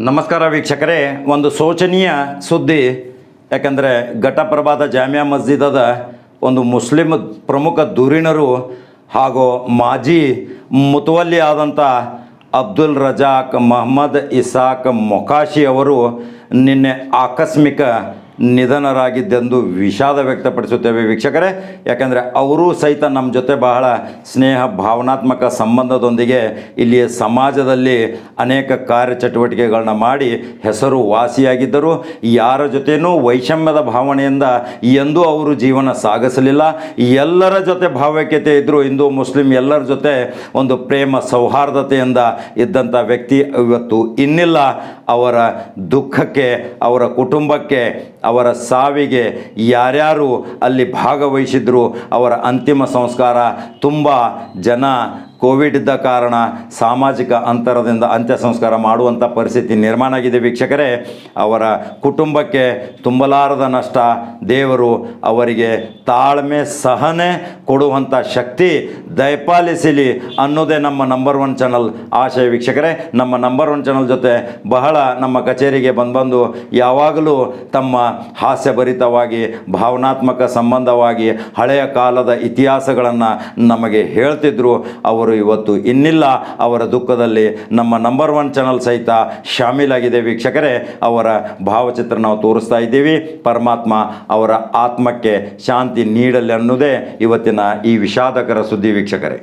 ನಮಸ್ಕಾರ ವೀಕ್ಷಕರೇ, ಒಂದು ಶೋಚನೀಯ ಸುದ್ದಿ. ಯಾಕಂದರೆ ಘಟಪ್ರಭಾದ ಜಾಮಿಯಾ ಮಸ್ಜಿದದ ಒಂದು ಮುಸ್ಲಿಂ ಪ್ರಮುಖ ಧುರೀಣರು ಹಾಗೂ ಮಾಜಿ ಮುತವಲ್ಲಿ ಆದಂಥ ಅಬ್ದುಲ್ ರಜಾಕ್ ಮೊಹಮ್ಮದ್ ಇಸಾಕ್ ಮೊಕಾಶಿ ಅವರು ನಿನ್ನೆ ಆಕಸ್ಮಿಕ ನಿಧನರಾಗಿದ್ದೆಂದು ವಿಷಾದ ವ್ಯಕ್ತಪಡಿಸುತ್ತೇವೆ ವೀಕ್ಷಕರೇ. ಯಾಕಂದರೆ ಅವರೂ ಸಹಿತ ನಮ್ಮ ಜೊತೆ ಬಹಳ ಸ್ನೇಹ ಭಾವನಾತ್ಮಕ ಸಂಬಂಧದೊಂದಿಗೆ ಇಲ್ಲಿಯ ಸಮಾಜದಲ್ಲಿ ಅನೇಕ ಕಾರ್ಯಚಟುವಟಿಕೆಗಳನ್ನ ಮಾಡಿ ಹೆಸರು ವಾಸಿಯಾಗಿದ್ದರು. ಯಾರ ಜೊತೆಯೂ ವೈಷಮ್ಯದ ಭಾವನೆಯಿಂದ ಎಂದೂ ಅವರು ಜೀವನ ಸಾಗಿಸಲಿಲ್ಲ. ಎಲ್ಲರ ಜೊತೆ ಭಾವೈಕ್ಯತೆ ಇದ್ದರು. ಹಿಂದೂ ಮುಸ್ಲಿಂ ಎಲ್ಲರ ಜೊತೆ ಒಂದು ಪ್ರೇಮ ಸೌಹಾರ್ದತೆಯಿಂದ ಇದ್ದಂಥ ವ್ಯಕ್ತಿ ಇವತ್ತು ಇನ್ನಿಲ್ಲ. ಅವರ ದುಃಖಕ್ಕೆ, ಅವರ ಕುಟುಂಬಕ್ಕೆ, ಅವರ ಸಾವಿಗೆ ಯಾರ್ಯಾರು ಅಲ್ಲಿ ಭಾಗವಹಿಸಿದ್ರು, ಅವರ ಅಂತಿಮ ಸಂಸ್ಕಾರ ತುಂಬ ಜನ ಕೋವಿಡ್ ಇದ್ದ ಕಾರಣ ಸಾಮಾಜಿಕ ಅಂತರದಿಂದ ಅಂತ್ಯ ಸಂಸ್ಕಾರ ಮಾಡುವಂಥ ಪರಿಸ್ಥಿತಿ ನಿರ್ಮಾಣ ಆಗಿದೆ ವೀಕ್ಷಕರೇ. ಅವರ ಕುಟುಂಬಕ್ಕೆ ತುಂಬಲಾರದ ನಷ್ಟ. ದೇವರು ಅವರಿಗೆ ತಾಳ್ಮೆ ಸಹನೆ ಕೊಡುವಂಥ ಶಕ್ತಿ ದಯಪಾಲಿಸಲಿ ಅನ್ನೋದೇ ನಮ್ಮ ನಂಬರ್ 1 ಚಾನಲ್ ಆಶಯ ವೀಕ್ಷಕರೇ. ನಮ್ಮ ನಂಬರ್ 1 ಚಾನಲ್ ಜೊತೆ ಬಹಳ ನಮ್ಮ ಕಚೇರಿಗೆ ಬಂದು ಯಾವಾಗಲೂ ತಮ್ಮ ಹಾಸ್ಯಭರಿತವಾಗಿ ಭಾವನಾತ್ಮಕ ಸಂಬಂಧವಾಗಿ ಹಳೆಯ ಕಾಲದ ಇತಿಹಾಸಗಳನ್ನು ನಮಗೆ ಹೇಳ್ತಿದ್ರು. ಅವರು ಇವತ್ತು ಇನ್ನಿಲ್ಲ. ಅವರ ದುಃಖದಲ್ಲಿ ನಮ್ಮ ನಂಬರ್ 1 ಚಾನಲ್ ಸಹಿತ ಶಾಮೀಲಾಗಿದೆ ವೀಕ್ಷಕರೇ. ಅವರ ಭಾವಚಿತ್ರ ನಾವು ತೋರಿಸ್ತಾ ಇದ್ದೀವಿ. ಪರಮಾತ್ಮ ಅವರ ಆತ್ಮಕ್ಕೆ ಶಾಂತಿ ನೀಡಲಿ ಅನ್ನೋದೇ ಇವತ್ತಿನ ಈ ವಿಷಾದಕರ ಸುದ್ದಿ ವೀಕ್ಷಕರೇ.